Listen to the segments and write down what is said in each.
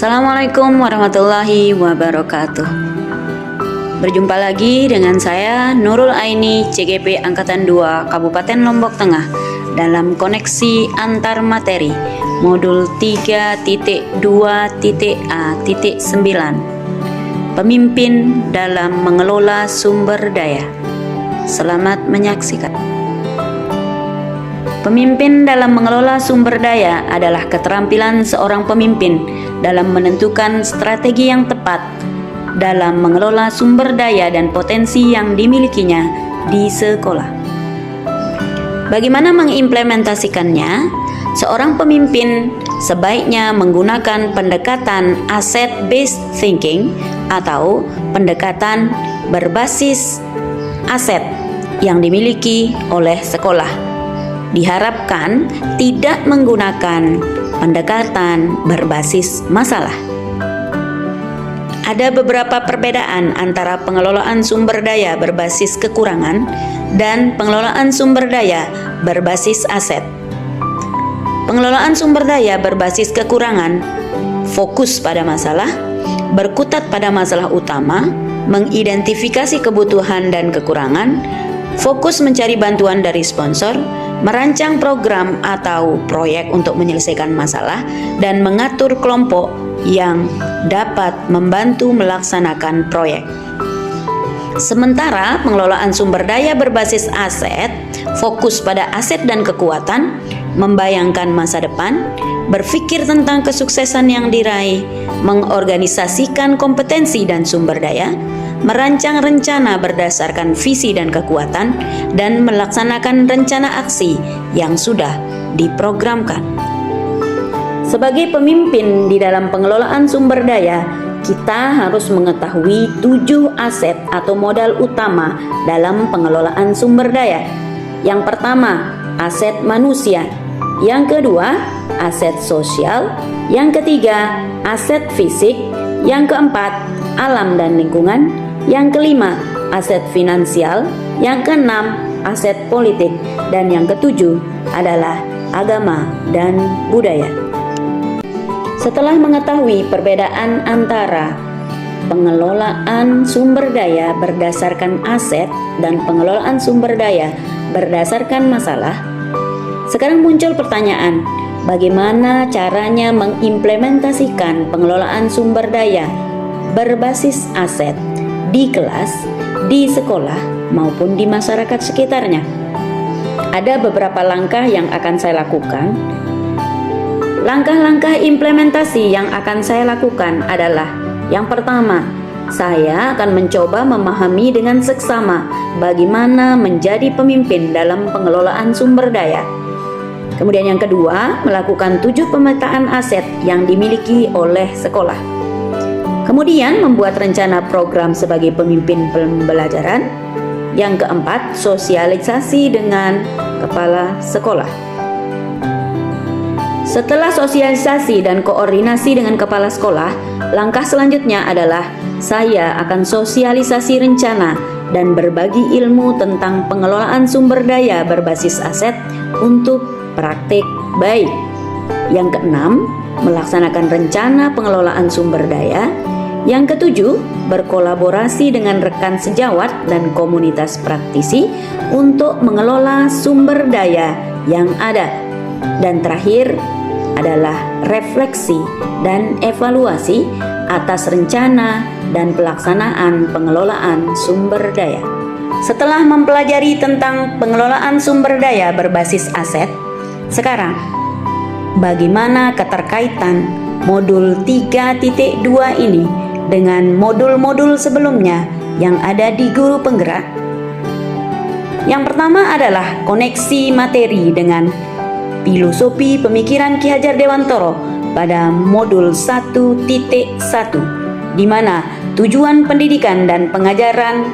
Assalamualaikum warahmatullahi wabarakatuh. Berjumpa lagi dengan saya Nurul Aini, CGP Angkatan 2 Kabupaten Lombok Tengah dalam koneksi antar materi modul 3.2.A.9 Pemimpin dalam mengelola sumber daya. Selamat menyaksikan. Pemimpin dalam mengelola sumber daya adalah keterampilan seorang pemimpin dalam menentukan strategi yang tepat dalam mengelola sumber daya dan potensi yang dimilikinya di sekolah. Bagaimana mengimplementasikannya? Seorang pemimpin sebaiknya menggunakan pendekatan asset-based thinking atau pendekatan berbasis aset yang dimiliki oleh sekolah. Diharapkan tidak menggunakan pendekatan berbasis masalah. Ada beberapa perbedaan antara pengelolaan sumber daya berbasis kekurangan dan pengelolaan sumber daya berbasis aset. Pengelolaan sumber daya berbasis kekurangan fokus pada masalah, berkutat pada masalah utama, mengidentifikasi kebutuhan dan kekurangan, fokus mencari bantuan dari sponsor, merancang program atau proyek untuk menyelesaikan masalah, dan mengatur kelompok yang dapat membantu melaksanakan proyek. Sementara pengelolaan sumber daya berbasis aset fokus pada aset dan kekuatan, membayangkan masa depan, berpikir tentang kesuksesan yang diraih, mengorganisasikan kompetensi dan sumber daya, merancang rencana berdasarkan visi dan kekuatan, dan melaksanakan rencana aksi yang sudah diprogramkan. Sebagai pemimpin di dalam pengelolaan sumber daya, kita harus mengetahui 7 aset atau modal utama dalam pengelolaan sumber daya. Yang pertama, aset manusia. Yang kedua, aset sosial. Yang ketiga, aset fisik. Yang keempat, alam dan lingkungan. Yang kelima, aset finansial. Yang keenam, aset politik. Dan yang ketujuh adalah agama dan budaya. Setelah mengetahui perbedaan antara pengelolaan sumber daya berdasarkan aset dan pengelolaan sumber daya berdasarkan masalah, sekarang muncul pertanyaan, bagaimana caranya mengimplementasikan pengelolaan sumber daya berbasis aset di kelas, di sekolah, maupun di masyarakat sekitarnya? Ada beberapa langkah yang akan saya lakukan. Langkah-langkah implementasi yang akan saya lakukan adalah: yang pertama, saya akan mencoba memahami dengan seksama bagaimana menjadi pemimpin dalam pengelolaan sumber daya. Kemudian yang kedua, melakukan 7 pemetaan aset yang dimiliki oleh sekolah. Kemudian membuat rencana program sebagai pemimpin pembelajaran. Yang keempat, sosialisasi dengan kepala sekolah. Setelah sosialisasi dan koordinasi dengan kepala sekolah, langkah selanjutnya adalah saya akan sosialisasi rencana dan berbagi ilmu tentang pengelolaan sumber daya berbasis aset untuk praktik baik. Yang keenam, melaksanakan rencana pengelolaan sumber daya. Yang ketujuh, berkolaborasi dengan rekan sejawat dan komunitas praktisi untuk mengelola sumber daya yang ada. Dan terakhir adalah refleksi dan evaluasi atas rencana dan pelaksanaan pengelolaan sumber daya. Setelah mempelajari tentang pengelolaan sumber daya berbasis aset, sekarang bagaimana keterkaitan modul 3.2 ini dengan modul-modul sebelumnya yang ada di guru penggerak? Yang pertama adalah koneksi materi dengan filosofi pemikiran Ki Hajar Dewantoro pada modul 1.1, di mana tujuan pendidikan dan pengajaran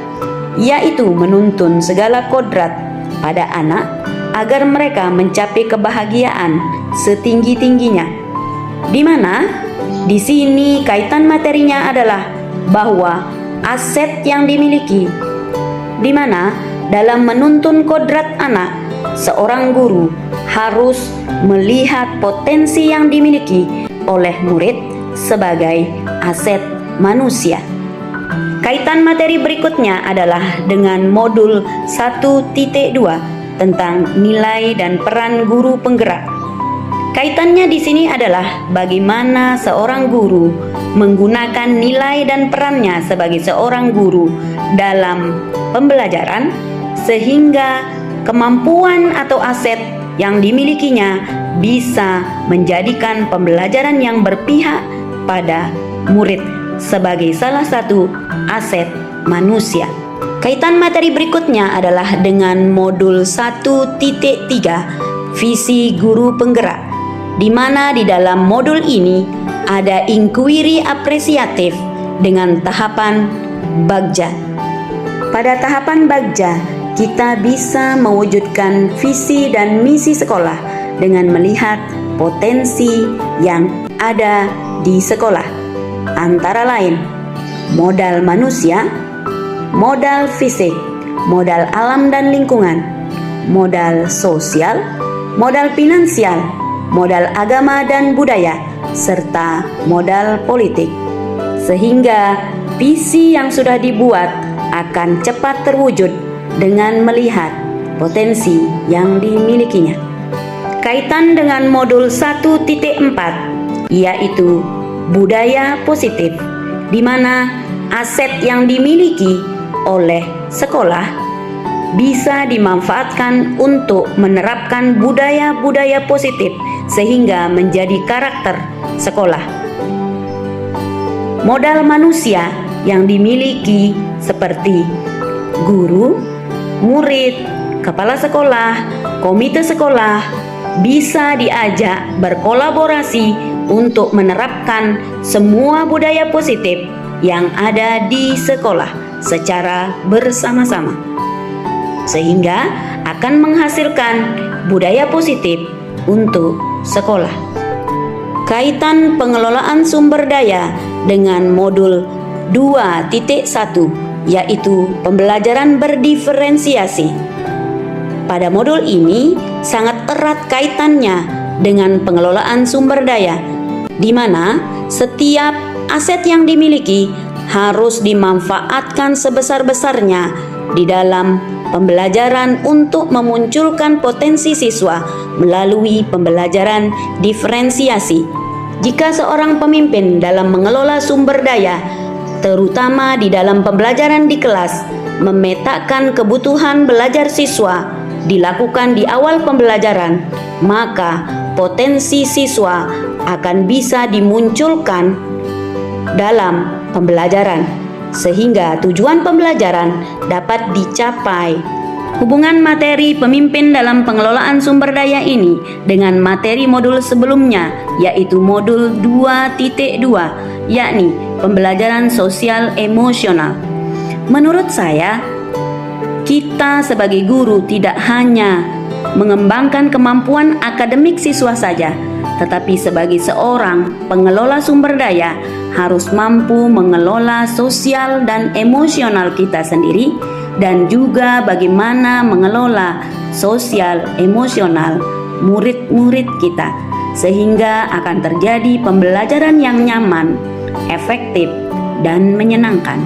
yaitu menuntun segala kodrat pada anak agar mereka mencapai kebahagiaan setinggi-tingginya. Di mana di sini kaitan materinya adalah bahwa aset yang dimiliki, di mana dalam menuntun kodrat anak, seorang guru harus melihat potensi yang dimiliki oleh murid sebagai aset manusia. Kaitan materi berikutnya adalah dengan modul 1.2 tentang nilai dan peran guru penggerak. Kaitannya di sini adalah bagaimana seorang guru menggunakan nilai dan perannya sebagai seorang guru dalam pembelajaran sehingga kemampuan atau aset yang dimilikinya bisa menjadikan pembelajaran yang berpihak pada murid sebagai salah satu aset manusia. Kaitan materi berikutnya adalah dengan modul 1.3 visi guru penggerak, di mana di dalam modul ini ada inquiry apresiatif dengan tahapan bagja. Pada tahapan bagja, kita bisa mewujudkan visi dan misi sekolah dengan melihat potensi yang ada di sekolah, antara lain modal manusia, modal fisik, modal alam dan lingkungan, modal sosial, modal finansial, modal agama dan budaya, serta modal politik. Sehingga visi yang sudah dibuat akan cepat terwujud dengan melihat potensi yang dimilikinya. Kaitan dengan modul 1.4 yaitu budaya positif, di mana aset yang dimiliki oleh sekolah bisa dimanfaatkan untuk menerapkan budaya-budaya positif sehingga menjadi karakter sekolah. Modal manusia yang dimiliki seperti guru, murid, kepala sekolah, komite sekolah bisa diajak berkolaborasi untuk menerapkan semua budaya positif yang ada di sekolah secara bersama-sama, sehingga akan menghasilkan budaya positif untuk sekolah. Kaitan pengelolaan sumber daya dengan modul 2.1 yaitu pembelajaran berdiferensiasi. Pada modul ini sangat erat kaitannya dengan pengelolaan sumber daya, di mana setiap aset yang dimiliki harus dimanfaatkan sebesar-besarnya di dalam pembelajaran untuk memunculkan potensi siswa melalui pembelajaran diferensiasi. Jika seorang pemimpin dalam mengelola sumber daya, terutama di dalam pembelajaran di kelas, memetakan kebutuhan belajar siswa dilakukan di awal pembelajaran, maka potensi siswa akan bisa dimunculkan dalam pembelajaran sehingga tujuan pembelajaran dapat dicapai. Hubungan materi pemimpin dalam pengelolaan sumber daya ini dengan materi modul sebelumnya yaitu modul 2.2 yakni pembelajaran sosial emosional. Menurut saya, kita sebagai guru tidak hanya mengembangkan kemampuan akademik siswa saja, tetapi sebagai seorang pengelola sumber daya harus mampu mengelola sosial dan emosional kita sendiri dan juga bagaimana mengelola sosial emosional murid-murid kita sehingga akan terjadi pembelajaran yang nyaman, efektif, dan menyenangkan.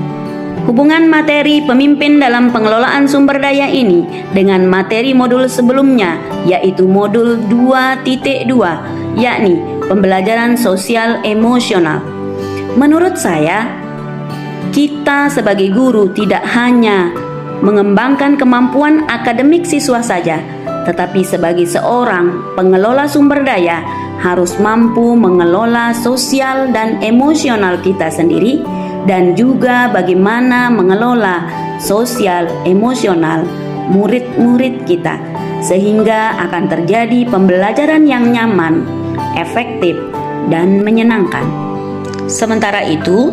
Hubungan materi pemimpin dalam pengelolaan sumber daya ini dengan materi modul sebelumnya yaitu modul 2.2 yakni pembelajaran sosial emosional. Menurut saya, kita sebagai guru tidak hanya mengembangkan kemampuan akademik siswa saja, tetapi sebagai seorang pengelola sumber daya harus mampu mengelola sosial dan emosional kita sendiri dan juga bagaimana mengelola sosial emosional murid-murid kita sehingga akan terjadi pembelajaran yang nyaman, efektif, dan menyenangkan. Sementara itu,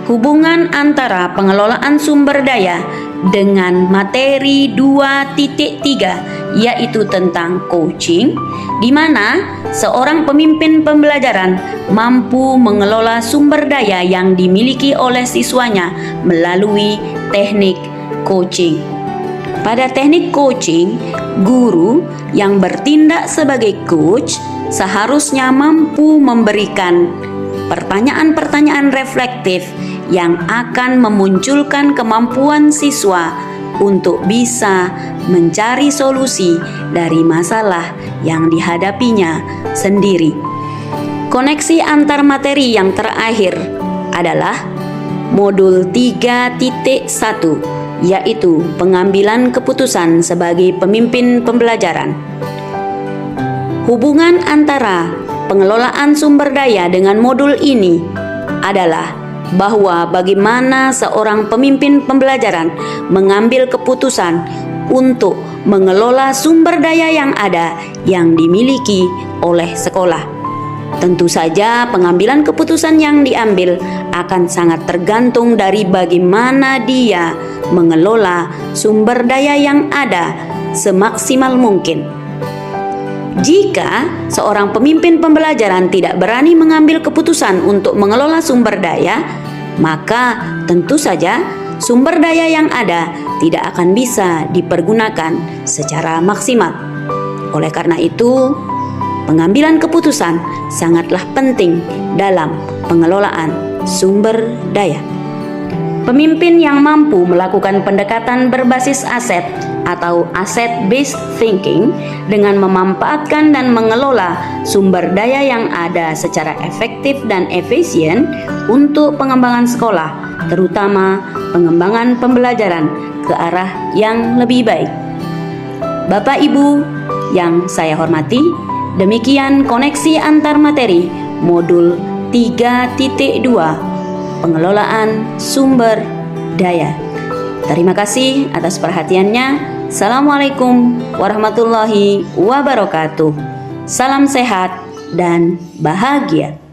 hubungan antara pengelolaan sumber daya dengan materi 2.3 yaitu tentang coaching, di mana seorang pemimpin pembelajaran mampu mengelola sumber daya yang dimiliki oleh siswanya melalui teknik coaching. Pada teknik coaching, guru yang bertindak sebagai coach seharusnya mampu memberikan pertanyaan-pertanyaan reflektif yang akan memunculkan kemampuan siswa untuk bisa mencari solusi dari masalah yang dihadapinya sendiri. Koneksi antar materi yang terakhir adalah modul 3.1, yaitu pengambilan keputusan sebagai pemimpin pembelajaran. Hubungan antara pengelolaan sumber daya dengan modul ini adalah bahwa bagaimana seorang pemimpin pembelajaran mengambil keputusan untuk mengelola sumber daya yang ada yang dimiliki oleh sekolah. Tentu saja pengambilan keputusan yang diambil akan sangat tergantung dari bagaimana dia mengelola sumber daya yang ada semaksimal mungkin. Jika seorang pemimpin pembelajaran tidak berani mengambil keputusan untuk mengelola sumber daya, maka tentu saja sumber daya yang ada tidak akan bisa dipergunakan secara maksimal. Oleh karena itu, pengambilan keputusan sangatlah penting dalam pengelolaan sumber daya. Pemimpin yang mampu melakukan pendekatan berbasis aset atau asset-based thinking dengan memanfaatkan dan mengelola sumber daya yang ada secara efektif dan efisien untuk pengembangan sekolah, terutama pengembangan pembelajaran ke arah yang lebih baik. Bapak Ibu yang saya hormati, demikian koneksi antar materi modul 3.2 pengelolaan sumber daya. Terima kasih atas perhatiannya. Assalamualaikum warahmatullahi wabarakatuh. Salam sehat dan bahagia.